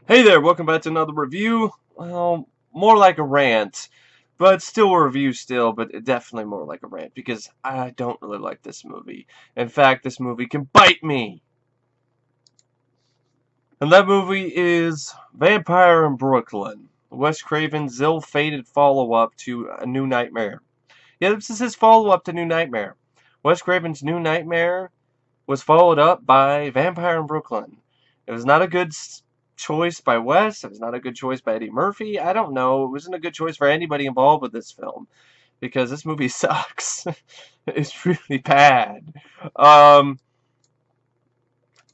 Hey there, welcome back to another review. Well, more like a rant, but still a review still, but definitely more like a rant because I don't really like this movie. In fact, this movie can bite me. And that movie is Vampire in Brooklyn, Wes Craven's ill-fated follow-up to A New Nightmare. Yeah, this is his follow-up to New Nightmare. Wes Craven's New Nightmare was followed up by Vampire in Brooklyn. It was not a good choice by Wes. It was not a good choice by Eddie Murphy. I don't know. It wasn't a good choice for anybody involved with this film because this movie sucks. It's really bad. Um,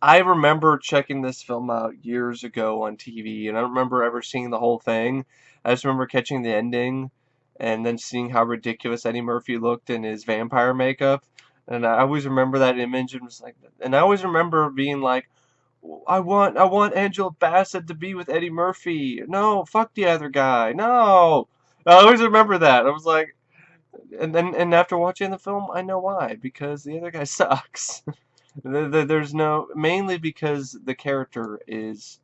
I remember checking this film out years ago on TV, and I don't remember ever seeing the whole thing. I just remember catching the ending and then seeing how ridiculous Eddie Murphy looked in his vampire makeup. And I always remember that image and was like, and I always remember being like, I want Angela Bassett to be with Eddie Murphy. No, fuck the other guy. No. I always remember that. I was like, and after watching the film, I know why. Because the other guy sucks. There's no, mainly because the character is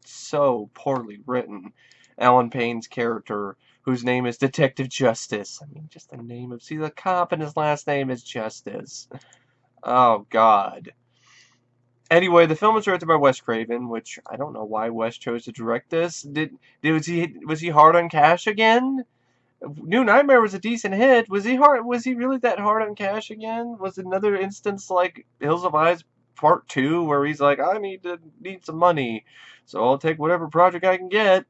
so poorly written. Alan Payne's character, whose name is Detective Justice. I mean, just the name of, see, the cop and his last name is Justice. Oh, God. Anyway, the film was directed by Wes Craven, which I don't know why Wes chose to direct this. Was he hard on cash again? New Nightmare was a decent hit. Was he really that hard on cash again? Was it another instance like Hills of Eyes Part 2 where he's like, I need some money, so I'll take whatever project I can get?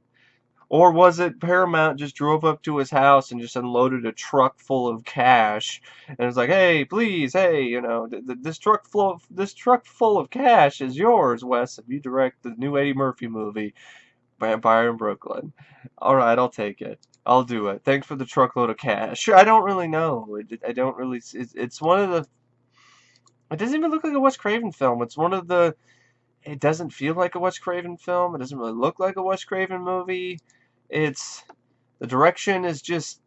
Or was it Paramount just drove up to his house and just unloaded a truck full of cash and was like, "Hey, please, hey, this truck full of cash is yours, Wes, if you direct the new Eddie Murphy movie, Vampire in Brooklyn." All right, I'll take it. I'll do it. Thanks for the truckload of cash. Sure, I don't really know. I don't really. It's one of the. It doesn't even look like a Wes Craven film. It's one of the. It doesn't feel like a Wes Craven film. It doesn't really look like a Wes Craven movie. It's the direction is just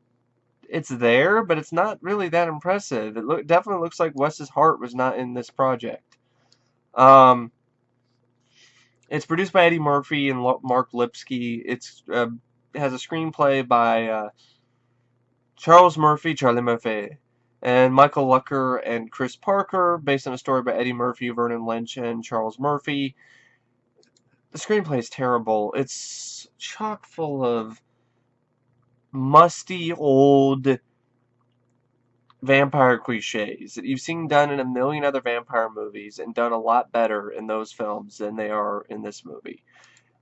it's there, but it's not really that impressive. Definitely looks like Wes's heart was not in this project. Um, it's produced by Eddie Murphy and Mark Lipsky. It has a screenplay by Charlie Murphy, and Michael Lucker and Chris Parker, based on a story by Eddie Murphy, Vernon Lynch, and Charles Murphy. The screenplay is terrible. It's chock full of musty old vampire cliches that you've seen done in a million other vampire movies and done a lot better in those films than they are in this movie.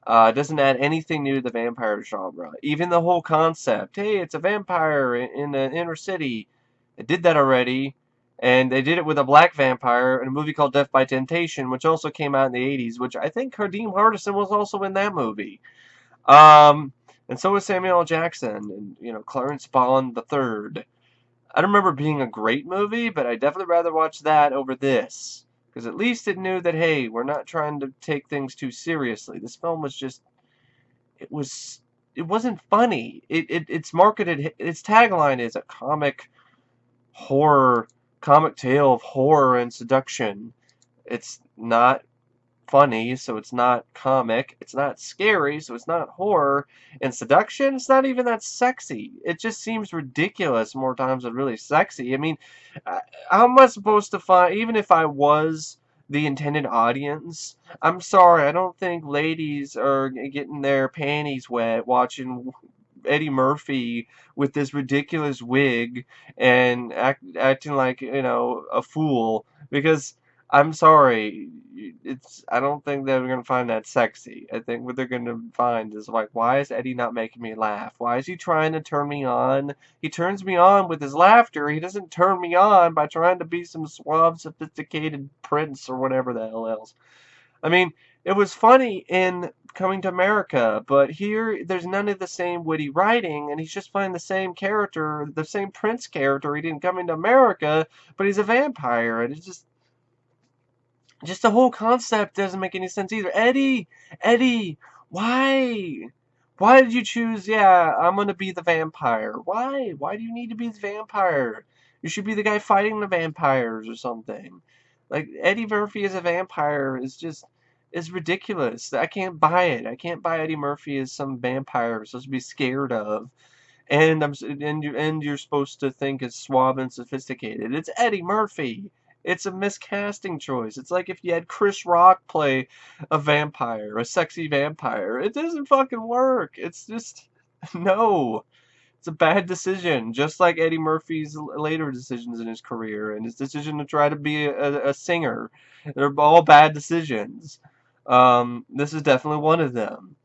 It doesn't add anything new to the vampire genre. Even the whole concept, hey, it's a vampire in an inner city. They did that already, and they did it with a black vampire in a movie called Death by Temptation, which also came out in the 80s, which I think Kadeem Hardison was also in that movie. Um, and so was Samuel L. Jackson and, Clarence Bond III. I don't remember it being a great movie, but I definitely rather watch that over this. Because at least it knew that, hey, we're not trying to take things too seriously. This film was just, it was, it wasn't funny. It's marketed, its tagline is a comic tale of horror and seduction. It's not funny, so it's not comic. It's not scary, so it's not horror. And seduction, it's not even that sexy. It just seems ridiculous more times than really sexy. I mean, how am I supposed to find, even if I was the intended audience, I'm sorry, I don't think ladies are getting their panties wet watching Eddie Murphy with this ridiculous wig and acting like, a fool because I'm sorry, I don't think they're gonna find that sexy. I think what they're gonna find is like, why is Eddie not making me laugh? Why is he trying to turn me on? He turns me on with his laughter. He doesn't turn me on by trying to be some suave, sophisticated prince or whatever the hell else. I mean, it was funny in Coming to America, but here there's none of the same witty writing, and he's just playing the same character, the same Prince character he did in Coming to America, but he's a vampire, and it's just the whole concept doesn't make any sense either. Eddie, why? Why did you choose, yeah, I'm gonna be the vampire? Why? Why do you need to be the vampire? You should be the guy fighting the vampires or something. Like, Eddie Murphy as a vampire is just, is ridiculous. I can't buy it. I can't buy Eddie Murphy as some vampire I'm supposed to be scared of. And you're supposed to think it's suave and sophisticated. It's Eddie Murphy. It's a miscasting choice. It's like if you had Chris Rock play a vampire, a sexy vampire. It doesn't fucking work. It's just no. It's a bad decision, just like Eddie Murphy's later decisions in his career and his decision to try to be a singer. They're all bad decisions. This is definitely one of them.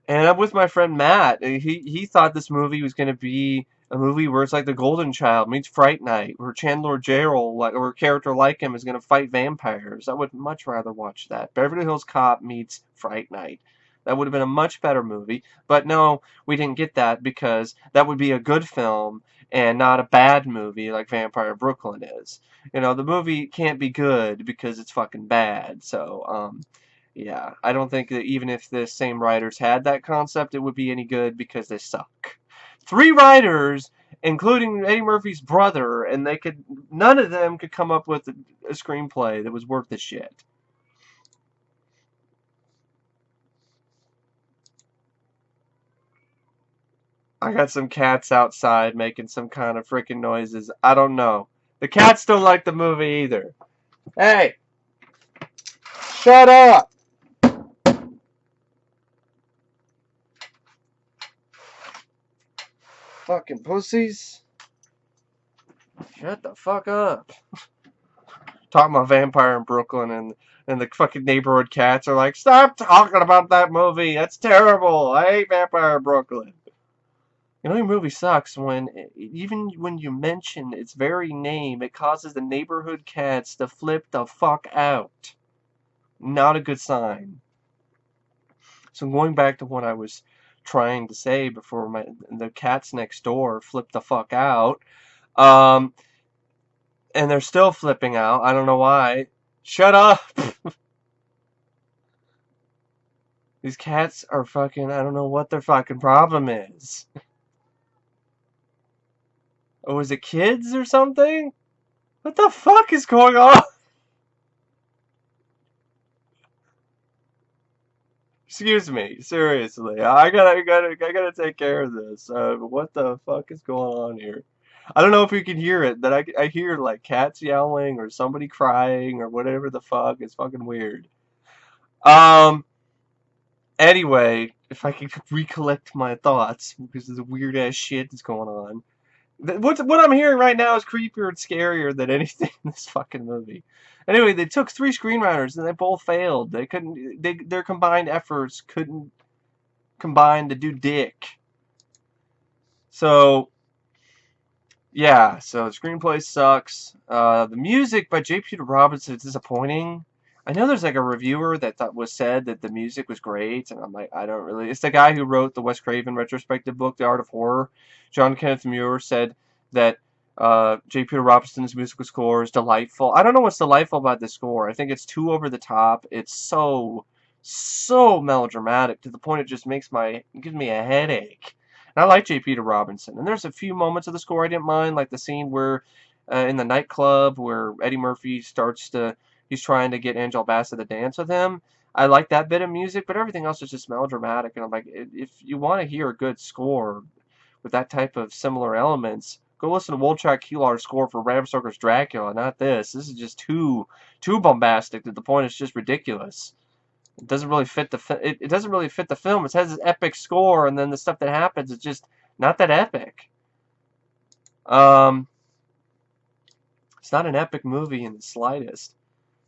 And I'm with my friend Matt. He thought this movie was going to be a movie where it's like The Golden Child meets Fright Night, where Chandler Jarrell, like, or a character like him, is going to fight vampires. I would much rather watch that. Beverly Hills Cop meets Fright Night. That would have been a much better movie. But no, we didn't get that because that would be a good film and not a bad movie like Vampire Brooklyn is. You know, the movie can't be good because it's fucking bad. So, yeah, I don't think that even if the same writers had that concept, it would be any good because they suck. 3 writers, including Eddie Murphy's brother, and none of them could come up with a screenplay that was worth the shit. I got some cats outside making some kind of freaking noises. I don't know. The cats don't like the movie either. Hey! Shut up! Fucking pussies. Shut the fuck up. Talking about Vampire in Brooklyn, and the fucking neighborhood cats are like, stop talking about that movie. That's terrible. I hate Vampire in Brooklyn. You know, your movie sucks even when you mention its very name, it causes the neighborhood cats to flip the fuck out. Not a good sign. So going back to what I was trying to say before the cats next door flipped the fuck out, and they're still flipping out. I don't know why. Shut up! These cats are fucking, I don't know what their fucking problem is. Oh, is it kids or something? What the fuck is going on? Excuse me, seriously. I gotta take care of this. What the fuck is going on here? I don't know if you can hear it, but I hear like cats yelling or somebody crying or whatever the fuck. It's fucking weird. Um. Anyway, if I could recollect my thoughts because of the weird ass shit that's going on. What I'm hearing right now is creepier and scarier than anything in this fucking movie. Anyway, they took 3 screenwriters and they both failed. Their combined efforts couldn't combine to do dick. So, yeah, so the screenplay sucks. The music by J. Peter Robinson is disappointing. I know there's like a reviewer that said that the music was great, and I'm like, I don't really. It's the guy who wrote the Wes Craven retrospective book, The Art of Horror. John Kenneth Muir said that J. Peter Robinson's musical score is delightful. I don't know what's delightful about this score. I think it's too over the top. It's so melodramatic to the point it just gives me a headache. And I like J. Peter Robinson, and there's a few moments of the score I didn't mind, like the scene where in the nightclub where Eddie Murphy he's trying to get Angela Bassett to dance with him. I like that bit of music, but everything else is just melodramatic. And I'm like, if you want to hear a good score with that type of similar elements, go listen to Wolchak Keelar's score for Bram Stoker's Dracula, not this. This is just too bombastic to the point it's just ridiculous. It doesn't really fit it doesn't really fit the film. It has this epic score, and then the stuff that happens is just not that epic. It's not an epic movie in the slightest.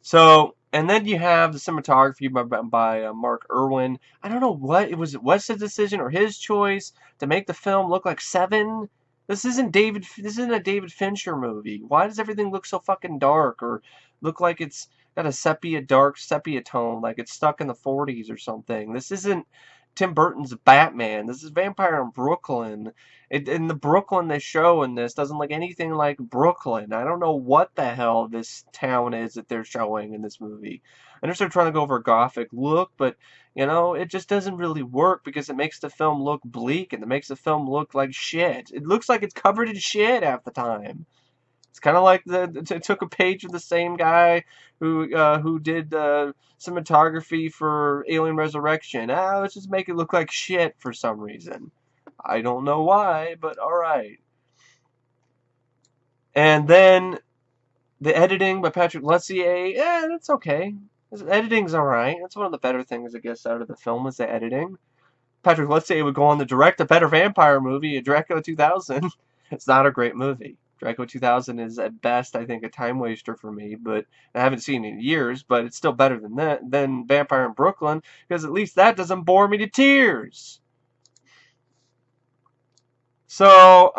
So, and then you have the cinematography by Mark Irwin. I don't know what it was. Wes' decision or his choice to make the film look like Seven. This isn't a David Fincher movie. Why does everything look so fucking dark or look like it's got a dark sepia tone, like it's stuck in the 40s or something? This isn't Tim Burton's Batman. This is Vampire in Brooklyn. And the Brooklyn they show in this doesn't look anything like Brooklyn. I don't know what the hell this town is that they're showing in this movie. I understand they're trying to go for a gothic look, but you know, it just doesn't really work because it makes the film look bleak and it makes the film look like shit. It looks like it's covered in shit half the time. It's kind of like it took a page of the same guy who did cinematography for Alien Resurrection. Let's just make it look like shit for some reason. I don't know why, but all right. And then the editing by Patrick Lussier, that's okay. His editing's alright. That's one of the better things, I guess, out of the film is the editing. Patrick Lussier would go on to direct a better vampire movie, Dracula 2000. It's not a great movie. Dracula 2000 is at best, I think, a time waster for me, but I haven't seen it in years, but it's still better than Vampire in Brooklyn, because at least that doesn't bore me to tears. So,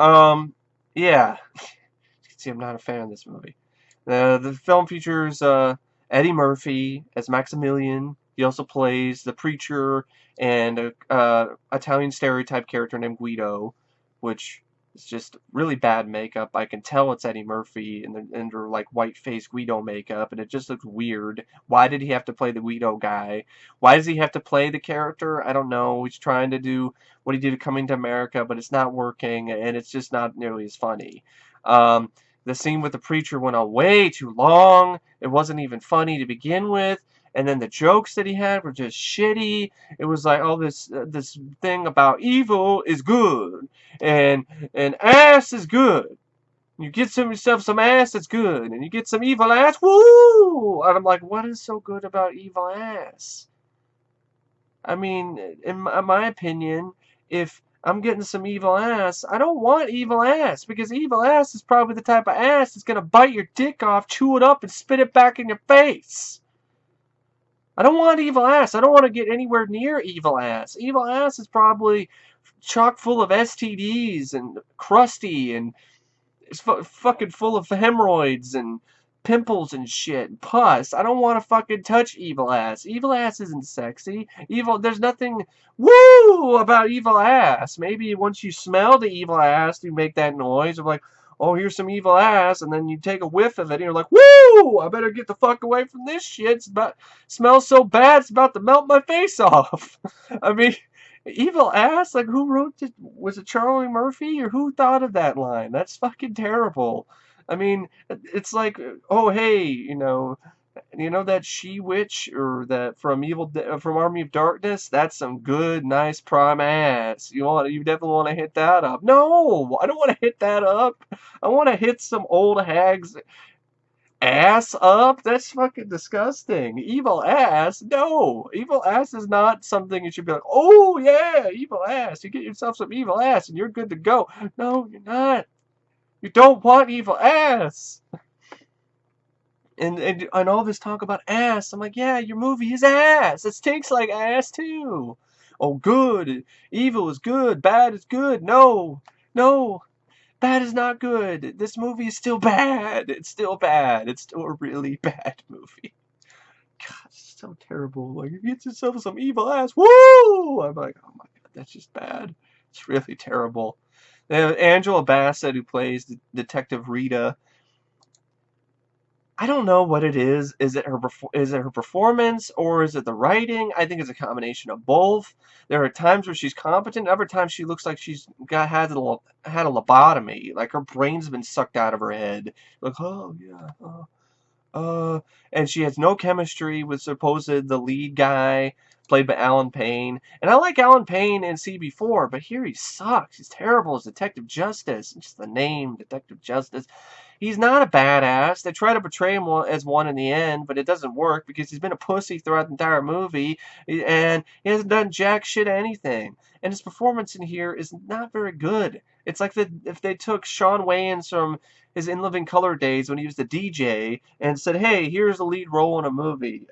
yeah. You can see I'm not a fan of this movie. The film features Eddie Murphy as Maximilian. He also plays the preacher and a Italian stereotype character named Guido, which is just really bad makeup. I can tell it's Eddie Murphy under like white face Guido makeup, and it just looks weird. Why did he have to play the Guido guy? Why does he have to play the character? I don't know. He's trying to do what he did Coming to America, but it's not working, and it's just not nearly as funny. The scene with the preacher went on way too long. It wasn't even funny to begin with. And then the jokes that he had were just shitty. It was like, oh, this thing about evil is good, and ass is good. You get yourself some ass, that's good, and you get some evil ass, woo! And I'm like, what is so good about evil ass? I mean, in my opinion, if I'm getting some evil ass, I don't want evil ass, because evil ass is probably the type of ass that's gonna bite your dick off, chew it up, and spit it back in your face. I don't want evil ass. I don't want to get anywhere near evil ass. Evil ass is probably chock full of STDs and crusty and it's fucking full of hemorrhoids and pimples and shit and pus. I don't want to fucking touch evil ass. Evil ass isn't sexy. There's nothing woo about evil ass. Maybe once you smell the evil ass, you make that noise of like, oh, here's some evil ass, and then you take a whiff of it, and you're like, woo! I better get the fuck away from this shit. Smells so bad, it's about to melt my face off. I mean, evil ass? Like, who wrote it? Was it Charlie Murphy? Or who thought of that line? That's fucking terrible. I mean, it's like, oh, hey, you know that she-witch or that from Army of Darkness? That's some good, nice prime ass. You definitely want to hit that up. No, I don't want to hit that up. I want to hit some old hag's ass up. That's fucking disgusting. Evil ass? No, evil ass is not something you should be like, oh yeah, evil ass. You get yourself some evil ass and you're good to go. No, you're not. You don't want evil ass. And all this talk about ass, I'm like, yeah, your movie is ass. It stinks like ass too. Oh, good. Evil is good. Bad is good. No, no. Bad is not good. This movie is still bad. It's still bad. It's still a really bad movie. God, it's so terrible. Like, you get yourself some evil ass. Woo! I'm like, oh my god, that's just bad. It's really terrible. Angela Bassett, who plays Detective Rita, I don't know what it is. Is it her performance or is it the writing? I think it's a combination of both. There are times where she's competent, other times she looks like she's had a lobotomy, like her brain's been sucked out of her head. Like, oh yeah, and she has no chemistry with the lead guy played by Alan Payne. And I like Alan Payne in CB4, but here he sucks. He's terrible as Detective Justice. Just the name, Detective Justice. He's not a badass. They try to portray him as one in the end, but it doesn't work because he's been a pussy throughout the entire movie, and he hasn't done jack shit anything. And his performance in here is not very good. It's like if they took Shawn Wayans from his In Living Color days when he was the DJ and said, hey, here's the lead role in a movie.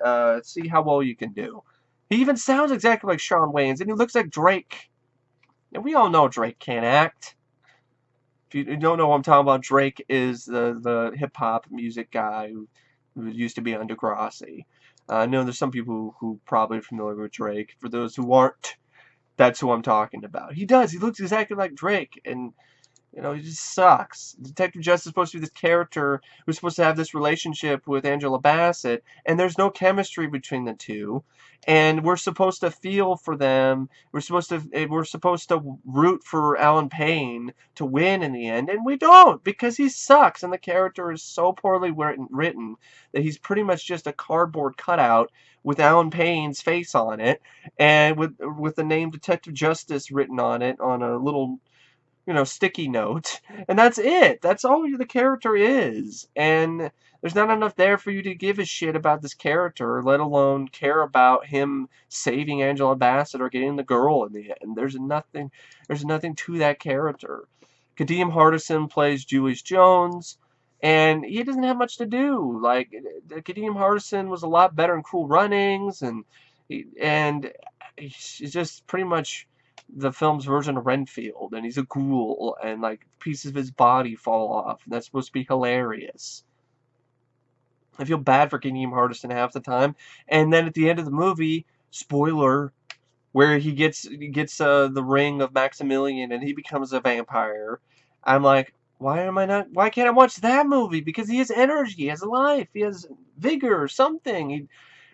See how well you can do. He even sounds exactly like Shawn Wayans, and he looks like Drake. And we all know Drake can't act. If you don't know what I'm talking about, Drake is the hip-hop music guy who used to be on Degrassi. I know there's some people who probably are familiar with Drake. For those who aren't, that's who I'm talking about. He does. He looks exactly like Drake. And You know, he just sucks. Detective Justice is supposed to be this character who's supposed to have this relationship with Angela Bassett, and there's no chemistry between the two. And we're supposed to feel for them. We're supposed to root for Alan Payne to win in the end, and we don't because he sucks, and the character is so poorly written that he's pretty much just a cardboard cutout with Alan Payne's face on it, and with the name Detective Justice written on it on a little sticky note, and that's it. That's all the character is, and there's not enough there for you to give a shit about this character, let alone care about him saving Angela Bassett or getting the girl in the end. There's nothing to that character. Kadeem Hardison plays Julius Jones, and he doesn't have much to do. Like, Kadeem Hardison was a lot better in Cool Runnings, and he's just pretty much the film's version of Renfield, and he's a ghoul, and like pieces of his body fall off, and that's supposed to be hilarious. I feel bad for Kadeem Hardison half the time, and then at the end of the movie, spoiler, where he gets the ring of Maximilian and he becomes a vampire. I'm like, why can't I watch that movie? Because he has energy, he has life, he has vigor or something.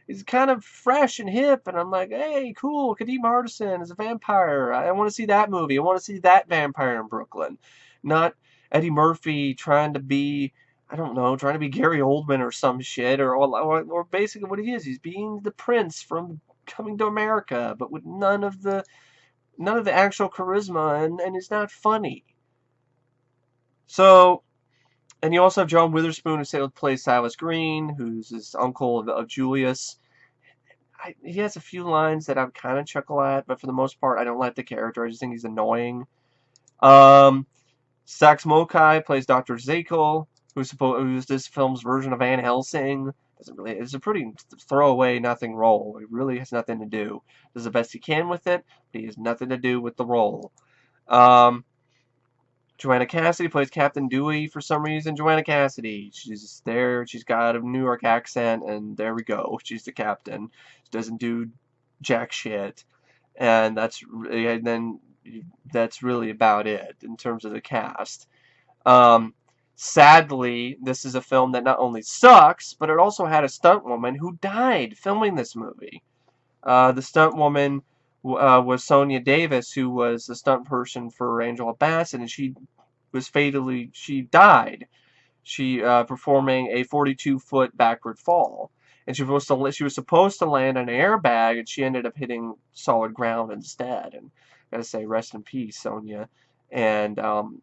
He's kind of fresh and hip, and I'm like, hey, cool, Kadeem Hardison is a vampire. I want to see that movie. I want to see that vampire in Brooklyn. Not Eddie Murphy trying to be, I don't know, trying to be Gary Oldman or some shit, or basically what he is. He's being the prince from Coming to America, but with none of the actual charisma, and it's not funny. So, and you also have John Witherspoon, who plays Silas Green, who's his uncle of Julius. He has a few lines that I kind of chuckle at, but for the most part, I don't like the character. I just think he's annoying. Um, Sax Mokae plays Dr. Zakes, who's this film's version of Van Helsing. It's a pretty throwaway, nothing role. He really has nothing to do. Does the best he can with it, but he has nothing to do with the role. Um, Joanna Cassidy plays Captain Dewey for some reason. Joanna Cassidy, she's there. She's got a New York accent, and there we go. She's the captain. She doesn't do jack shit, and then that's really about it in terms of the cast. Um, Sadly, this is a film that not only sucks, but it also had a stunt woman who died filming this movie. The stunt woman was Sonia Davis, who was the stunt person for Angela Bassett, and she died. She performing a 42-foot backward fall, and she was supposed to land on an airbag, and she ended up hitting solid ground instead. And I gotta say, rest in peace, Sonia. And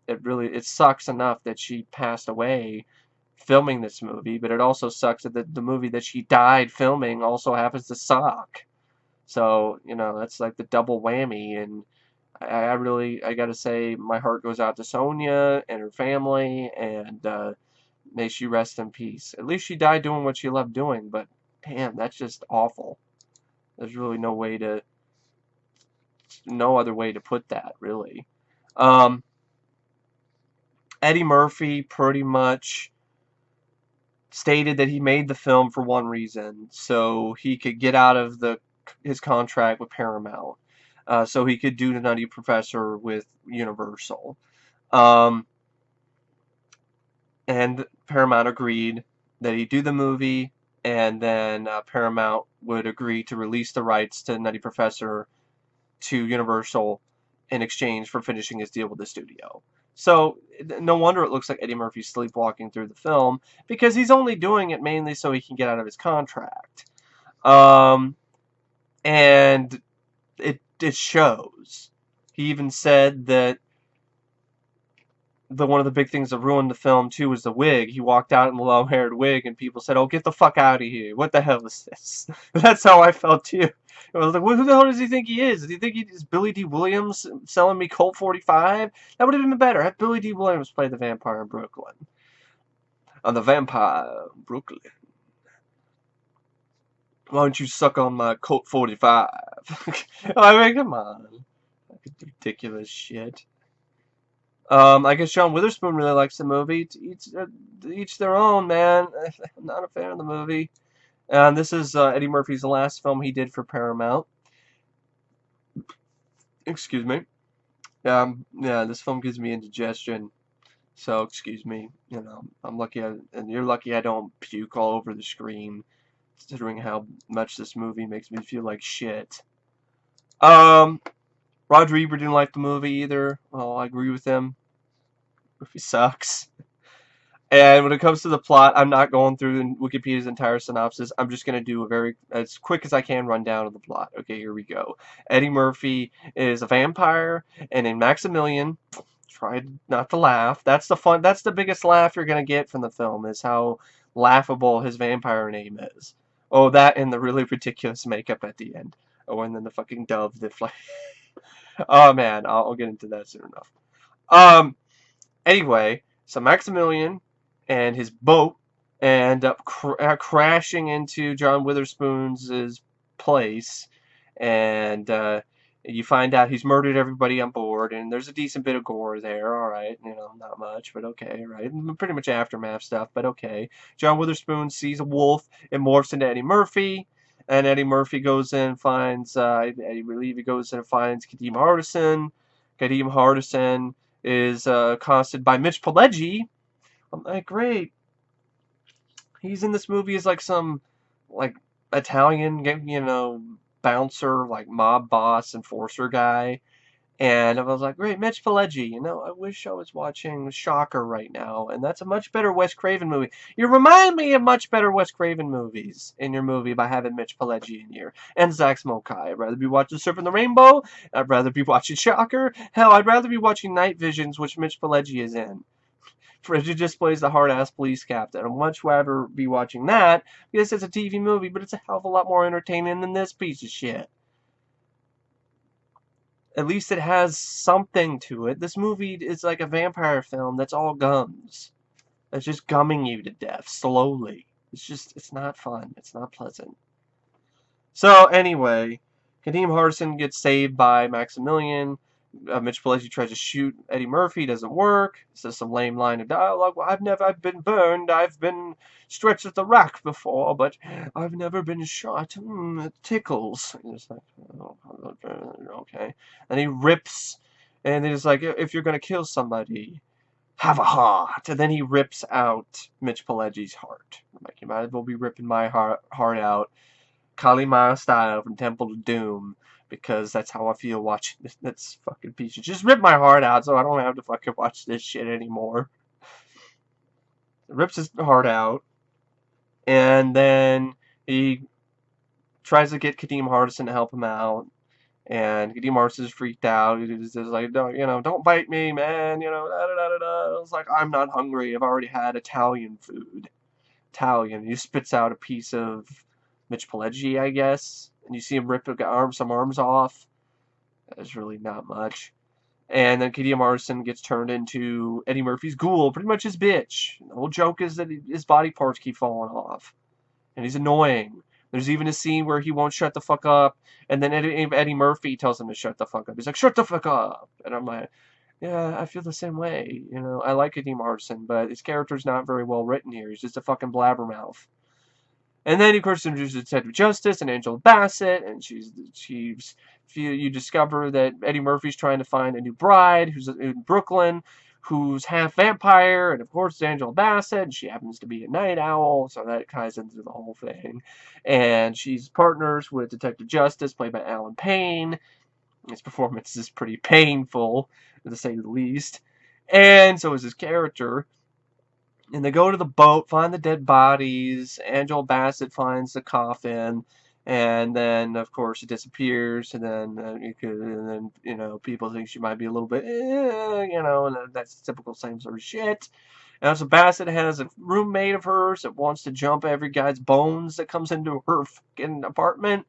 it sucks enough that she passed away filming this movie, but it also sucks that the movie that she died filming also happens to suck. So, that's like the double whammy, and I gotta say, my heart goes out to Sonia and her family, and may she rest in peace. At least she died doing what she loved doing, but damn, that's just awful. There's really no other way to put that, really. Um, Eddie Murphy pretty much stated that he made the film for one reason, so he could get out of his contract with Paramount, so he could do The Nutty Professor with Universal. Um, and Paramount agreed that he'd do the movie, and then Paramount would agree to release the rights to Nutty Professor to Universal in exchange for finishing his deal with the studio. So no wonder it looks like Eddie Murphy's sleepwalking through the film, because he's only doing it mainly so he can get out of his contract. And it shows. He even said that one of the big things that ruined the film too was the wig. He walked out in the long-haired wig, and people said, "Oh, get the fuck out of here! What the hell is this?" That's how I felt too. I was like, well, "Who the hell does he think he is? Does he think he's Billy D. Williams selling me Colt 45? That would have been better. Have Billy D. Williams play the vampire in Brooklyn. On the vampire Brooklyn. Why don't you suck on my Colt 45? I mean, come on. Ridiculous shit. I guess John Witherspoon really likes the movie. Each their own, man. I'm not a fan of the movie. And this is Eddie Murphy's last film he did for Paramount. Excuse me. Yeah, this film gives me indigestion. So, excuse me, I'm lucky, and you're lucky I don't puke all over the screen, considering how much this movie makes me feel like shit. Um, Roger Ebert didn't like the movie either. Well, I agree with him. The movie sucks. And when it comes to the plot, I'm not going through Wikipedia's entire synopsis. I'm just going to do a very, as quick as I can, rundown of the plot. Okay, here we go. Eddie Murphy is a vampire, and in Maximilian, try not to laugh. That's the biggest laugh you're going to get from the film, is how laughable his vampire name is. Oh, that and the really ridiculous makeup at the end. Oh, and then the fucking dove that fly. Oh man, I'll get into that soon enough. Um, Anyway, so Maximilian and his boat end up crashing into John Witherspoon's place, and you find out he's murdered everybody on board, and there's a decent bit of gore there, alright, not much, but okay, right? Pretty much aftermath stuff, but okay. John Witherspoon sees a wolf, it morphs into Eddie Murphy, and Eddie Murphy goes in and finds, I believe he goes in and finds Kadeem Hardison. Kadeem Hardison is accosted by Mitch Pileggi. I'm like, great. He's in this movie as like some like Italian, bouncer, like mob boss, enforcer guy. And I was like, great, Mitch Pileggi. I wish I was watching Shocker right now. And that's a much better Wes Craven movie. You remind me of much better Wes Craven movies in your movie by having Mitch Pileggi in here. And Zakes Mokae. I'd rather be watching Surfing the Rainbow. I'd rather be watching Shocker. Hell, I'd rather be watching Night Visions, which Mitch Pileggi is in. He just plays the hard-ass police captain. I'd much rather be watching that because it's a TV movie, but it's a hell of a lot more entertaining than this piece of shit. At least it has something to it. This movie is like a vampire film that's all gums. It's just gumming you to death slowly. It's not fun. It's not pleasant. So anyway, Kadeem Hardison gets saved by Maximilian. Mitch Pileggi tries to shoot Eddie Murphy, doesn't work. Says some lame line of dialogue. Well, I've been burned. I've been stretched at the rack before, but I've never been shot. It tickles. And it's like, oh, okay. And he rips, and he's like, if you're gonna kill somebody, have a heart. And then he rips out Mitch Pileggi's heart. I'm like, you might as well be ripping my heart out, Kali Maya style from Temple of Doom, because that's how I feel watching this fucking piece. Just rip my heart out so I don't have to fucking watch this shit anymore. Rips his heart out, and then he tries to get Kadeem Hardison to help him out, and Kadeem Hardison is freaked out. He's just like, don't bite me, man, da da da da da. It's like, I'm not hungry. I've already had Italian food. Italian. He spits out a piece of Mitch Pileggi, I guess, and you see him rip some arms off. That's really not much. And then Kadeem Hardison gets turned into Eddie Murphy's ghoul, pretty much his bitch. The whole joke is that his body parts keep falling off, and he's annoying. There's even a scene where he won't shut the fuck up, and then Eddie Murphy tells him to shut the fuck up. He's like, shut the fuck up! And I'm like, yeah, I feel the same way. I like Kadeem Hardison, but his character's not very well written here. He's just a fucking blabbermouth. And then, of course, introduces Detective Justice and Angela Bassett, and you discover that Eddie Murphy's trying to find a new bride who's in Brooklyn, who's half vampire, and of course, it's Angela Bassett, and she happens to be a night owl, so that ties into the whole thing. And she's partners with Detective Justice, played by Alan Payne. His performance is pretty painful, to say the least. And so is his character. And they go to the boat, find the dead bodies. Angela Bassett finds the coffin, and then of course it disappears. And then people think she might be a little bit, and that's typical same sort of shit. And so Bassett has a roommate of hers that wants to jump every guy's bones that comes into her fucking apartment,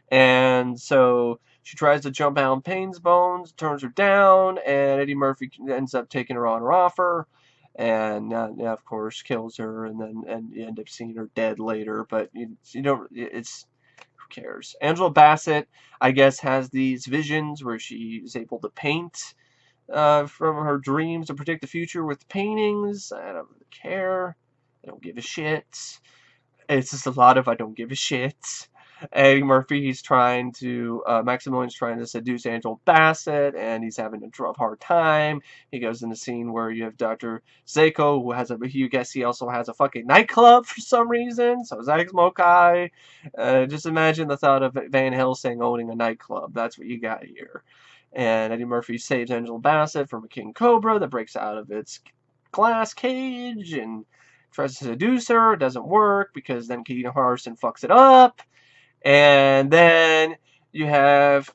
and so she tries to jump Alan Payne's bones, turns her down, and Eddie Murphy ends up taking her on her offer. And of course kills her, and you end up seeing her dead later. But you don't. It's who cares? Angela Bassett, I guess, has these visions where she is able to paint from her dreams to predict the future with paintings. I don't really care. I don't give a shit. It's just a lot of I don't give a shit. Eddie Murphy's trying to, Maximilian's trying to seduce Angela Bassett, and he's having a hard time. He goes in the scene where you have Dr. Zakes, who has you guess he also has a fucking nightclub for some reason. So Zakes Mokae. Just imagine the thought of Van Helsing owning a nightclub. That's what you got here. And Eddie Murphy saves Angela Bassett from a king cobra that breaks out of its glass cage and tries to seduce her. It doesn't work because then Kadeem Hardison fucks it up. And then you have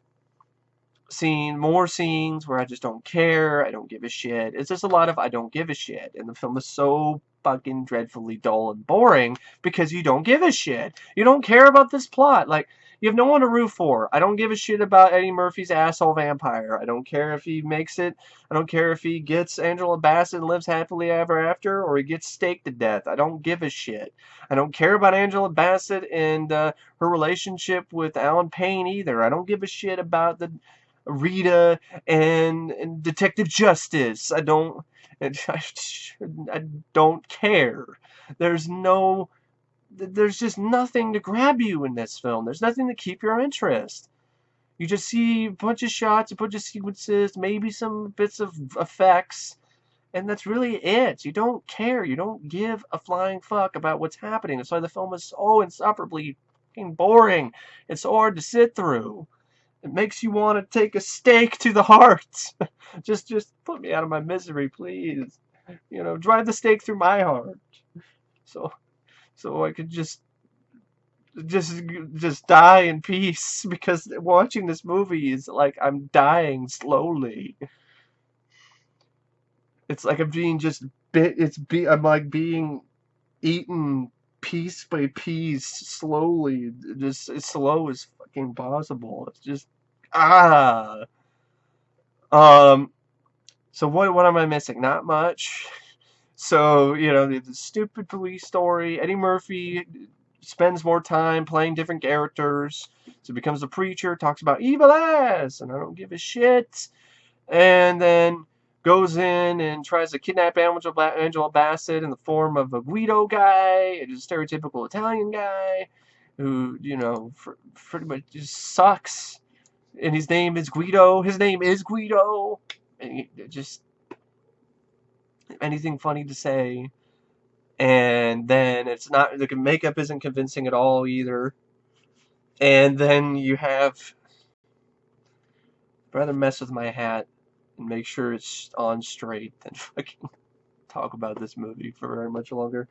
more scenes where I just don't care. I don't give a shit. It's just a lot of I don't give a shit. And the film is so fucking dreadfully dull and boring because you don't give a shit. You don't care about this plot. Like, you have no one to root for. I don't give a shit about Eddie Murphy's asshole vampire. I don't care if he makes it. I don't care if he gets Angela Bassett and lives happily ever after, or he gets staked to death. I don't give a shit. I don't care about Angela Bassett and her relationship with Alan Payne either. I don't give a shit about the Rita and Detective Justice. I don't care. There's just nothing to grab you in this film. There's nothing to keep your interest. You just see a bunch of shots, a bunch of sequences, maybe some bits of effects, and that's really it. You don't care. You don't give a flying fuck about what's happening. That's why the film is so insufferably fucking boring. It's so hard to sit through. It makes you want to take a stake to the heart. just put me out of my misery, please. Drive the stake through my heart. So I could just die in peace, because watching this movie is like I'm dying slowly. It's like I'm being I'm like being eaten piece by piece slowly, just as slow as fucking possible. It's just ah. So what am I missing? Not much. So, the stupid police story. Eddie Murphy spends more time playing different characters. So he becomes a preacher, talks about evil ass, and I don't give a shit. And then goes in and tries to kidnap Angela Bassett in the form of a Guido guy, a stereotypical Italian guy who, pretty much just sucks. And his name is Guido. And just anything funny to say. And then it's not, the makeup isn't convincing at all either. And then you have, I'd rather mess with my hat and make sure it's on straight than fucking talk about this movie for very much longer.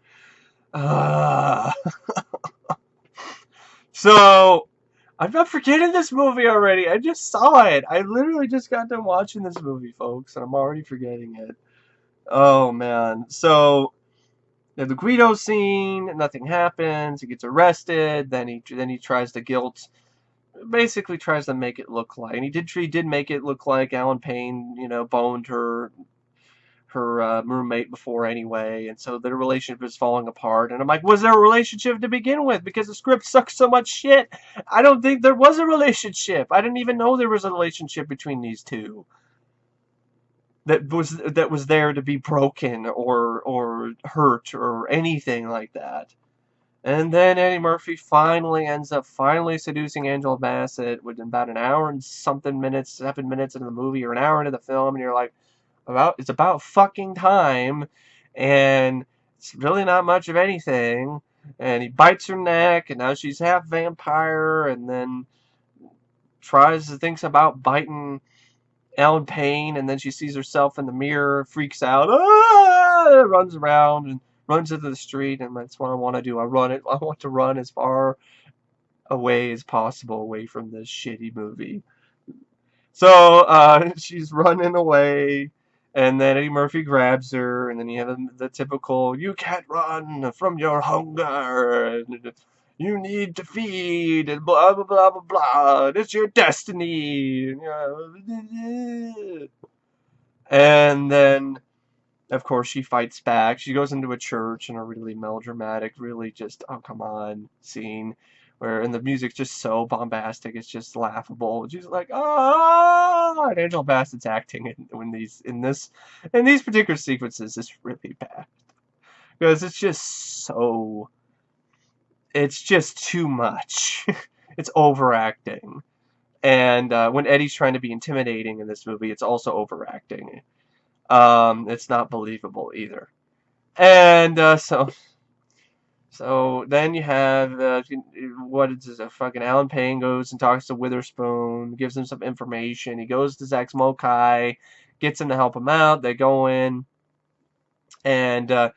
So, I'm not forgetting this movie already. I just saw it. I literally just got done watching this movie, folks, and I'm already forgetting it. Oh, man. So, the Guido scene, nothing happens. He gets arrested. Then he tries to basically tries to make it look like, and he did make it look like Alan Payne, boned her roommate before anyway, and so their relationship is falling apart. And I'm like, was there a relationship to begin with? Because the script sucks so much shit. I don't think there was a relationship. I didn't even know there was a relationship between these two that was there to be broken or hurt or anything like that. And then Eddie Murphy ends up seducing Angela Bassett within about an hour and something minutes, 7 minutes into the movie, or an hour into the film, and you're like, it's about fucking time, and it's really not much of anything. And he bites her neck, and now she's half vampire, and then thinks about biting Alan Payne, and then she sees herself in the mirror, freaks out, runs around and runs into the street, and that's what I want to do. I want to run as far away as possible, away from this shitty movie. So she's running away, and then Eddie Murphy grabs her, and then you have the typical, you can't run from your hunger, and you need to feed, and blah, blah, blah, blah, blah. It's your destiny. And then, of course, she fights back. She goes into a church in a really melodramatic, really just, oh, come on, scene. And the music's just so bombastic, it's just laughable. She's like, oh, and Angela Bassett's acting in these particular sequences is really bad. Because it's just too much. It's overacting. And when Eddie's trying to be intimidating in this movie, it's also overacting. It's not believable either. And so then you have what is this? Fucking Alan Payne goes and talks to Witherspoon, gives him some information. He goes to Zakes Mokae, gets him to help him out. They go in and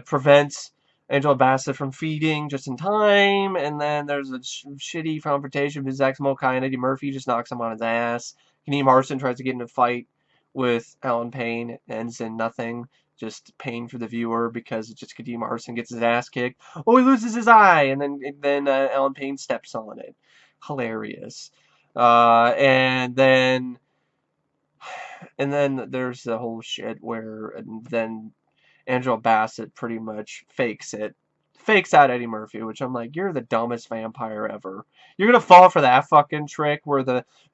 prevents Angela Bassett from feeding just in time. And then there's a shitty confrontation with Zakes Mokae and Eddie Murphy just knocks him on his ass. Kadeem Hardison tries to get in a fight with Alan Payne. It ends in nothing. Just pain for the viewer because it's just Kadeem Hardison gets his ass kicked. Oh, he loses his eye, and then Alan Payne steps on it. Hilarious. And then there's the whole shit where then Angela Bassett pretty much fakes out Eddie Murphy, which I'm like, you're the dumbest vampire ever. You're gonna fall for that fucking trick where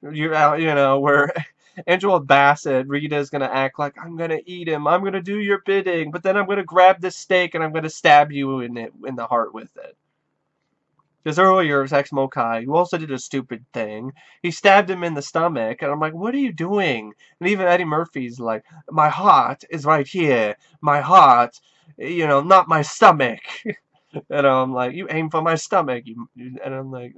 where Angela Bassett, Rita's gonna act like I'm gonna eat him, I'm gonna do your bidding, but then I'm gonna grab this steak and I'm gonna stab you in the heart with it. Because earlier, Zakes Mokae, who also did a stupid thing, he stabbed him in the stomach, and I'm like, what are you doing? And even Eddie Murphy's like, my heart is right here. My heart, not my stomach. And I'm like, you aim for my stomach. And I'm like,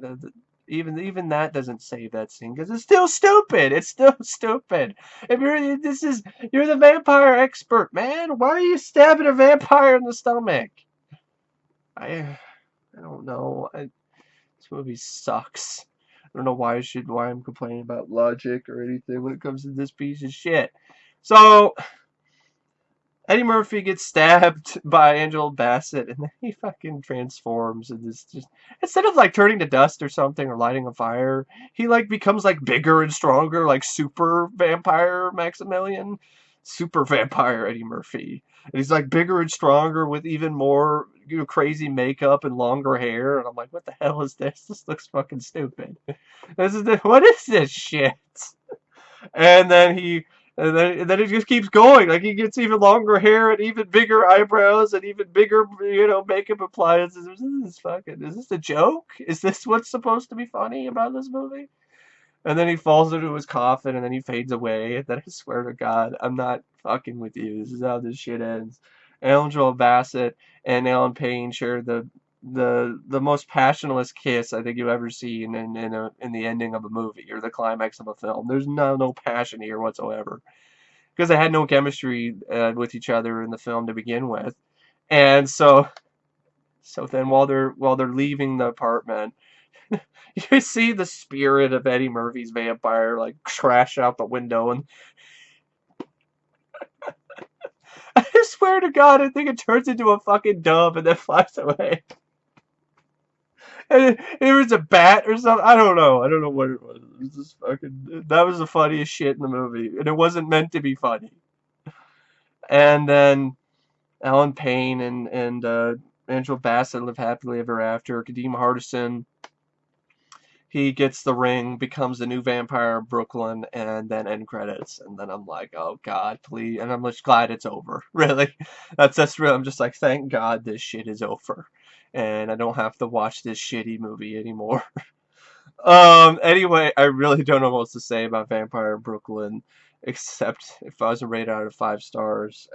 even that doesn't save that scene because it's still stupid. It's still stupid. If you're the vampire expert, man. Why are you stabbing a vampire in the stomach? I don't know. This movie sucks. I don't know why I'm complaining about logic or anything when it comes to this piece of shit. So Eddie Murphy gets stabbed by Angela Bassett, and then he fucking transforms, and this just instead of like turning to dust or something or lighting a fire, he like becomes like bigger and stronger, like super vampire Maximilian, super vampire Eddie Murphy, and he's like bigger and stronger with even more crazy makeup and longer hair, and I'm like, what the hell is this? This looks fucking stupid. What is this shit? And then he just keeps going. Like he gets even longer hair and even bigger eyebrows and even bigger, makeup appliances. Is this a joke? Is this what's supposed to be funny about this movie? And then he falls into his coffin and then he fades away. And then I swear to God, I'm not fucking with you. This is how this shit ends. Angela Bassett and Alan Payne share the most passionless kiss I think you've ever seen in the ending of a movie or the climax of a film. There's no passion here whatsoever because they had no chemistry with each other in the film to begin with, and so then while they're leaving the apartment, you see the spirit of Eddie Murphy's vampire like crash out the window, and I swear to God, I think it turns into a fucking dove and then flies away. And it was a bat or something. I don't know. I don't know what it was. It was just fucking. That was the funniest shit in the movie, and it wasn't meant to be funny. And then Alan Payne and Angela Bassett live happily ever after. Kadeem Hardison, he gets the ring, becomes the new vampire of Brooklyn, and then end credits. And then I'm like, oh God, please. And I'm just glad it's over. Really, that's real. I'm just like, thank God this shit is over, and I don't have to watch this shitty movie anymore. Anyway, I really don't know what else to say about Vampire in Brooklyn, except if I was to rate it out of 5 stars.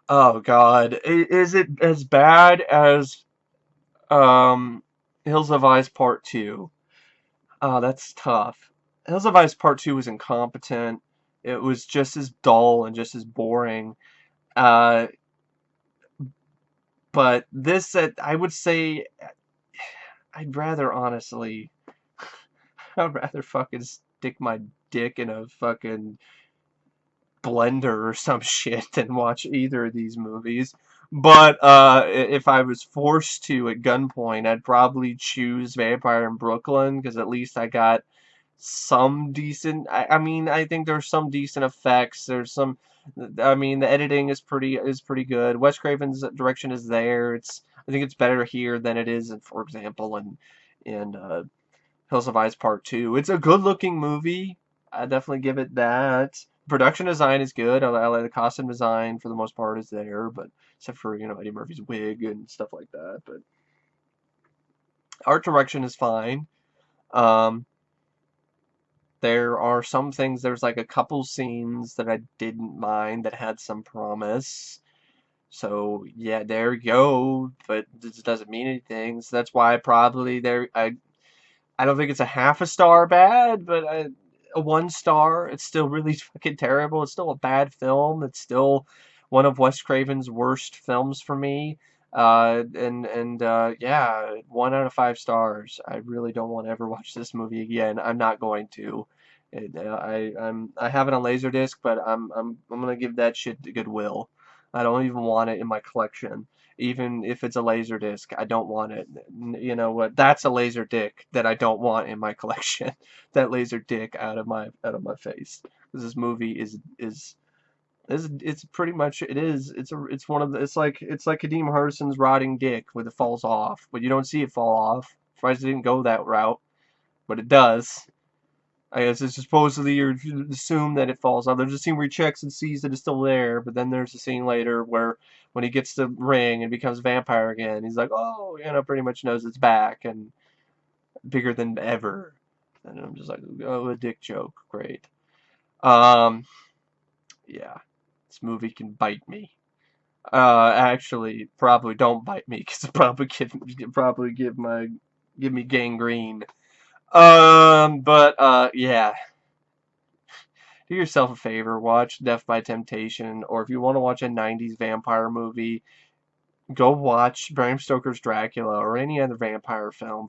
Oh God, is it as bad as um Hills of Ice Part 2? Oh, that's tough. Hills of Ice Part 2 was incompetent. It was just as dull and just as boring. Uh, but this, I would say, I'd rather honestly, I'd rather fucking stick my dick in a fucking blender or some shit than watch either of these movies. But if I was forced to at gunpoint, I'd probably choose Vampire in Brooklyn because at least I got some decent. I mean, I think there's some decent effects. There's some. I mean, the editing is pretty good. Wes Craven's direction is there. I think it's better here than it is, for example, in Hills of Ice Part 2. It's a good looking movie. I definitely give it that. Production design is good. I like the costume design for the most part is there, but except for Eddie Murphy's wig and stuff like that. But Art direction is fine. Um, there are some things. There's like a couple scenes that I didn't mind that had some promise. So yeah, there you go. But this doesn't mean anything. So that's why probably there. I don't think it's a half a star bad, but a 1 star. It's still really fucking terrible. It's still a bad film. It's still one of Wes Craven's worst films for me. Yeah, 1 out of 5 stars. I really don't want to ever watch this movie again. I'm not going to. I have it on Laserdisc, but I'm gonna give that shit to Goodwill. I don't even want it in my collection. Even if it's a laser disc, I don't want it. You know what? That's a laser dick that I don't want in my collection. That laser dick out of my face. 'Cause this movie is it's pretty much it is. It's one of the it's like Kadeem Hardison's rotting dick when it falls off, but you don't see it fall off. Surprised it didn't go that route, but it does. I guess it's supposedly you assume that it falls off. There's a scene where he checks and sees that it's still there, but then there's a scene later where when he gets the ring and becomes a vampire again, he's like, oh, pretty much knows it's back and bigger than ever. And I'm just like, oh, a dick joke, great. Um, yeah, this movie can bite me. Actually, probably don't bite me because it probably give me gangrene. But yeah. Do yourself a favor, watch Death by Temptation, or if you want to watch a 90s vampire movie, go watch Bram Stoker's Dracula or any other vampire film.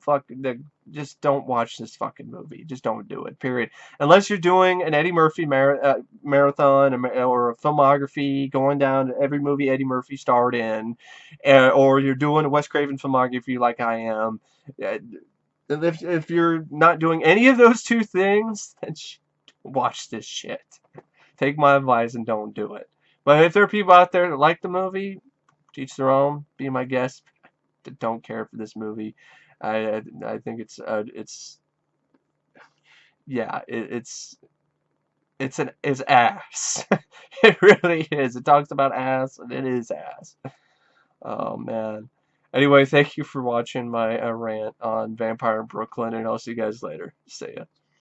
Just don't watch this fucking movie. Just don't do it, period. Unless you're doing an Eddie Murphy marathon or a filmography, going down to every movie Eddie Murphy starred in, or you're doing a Wes Craven filmography like I am. Uh, if you're not doing any of those two things, then watch this shit. Take my advice and don't do it. But if there are people out there that like the movie, teach their own. Be my guest. That don't care for this movie. I think it's yeah it's ass. It really is. It talks about ass and it is ass. Oh man. Anyway, thank you for watching my rant on Vampire in Brooklyn, and I'll see you guys later. See ya.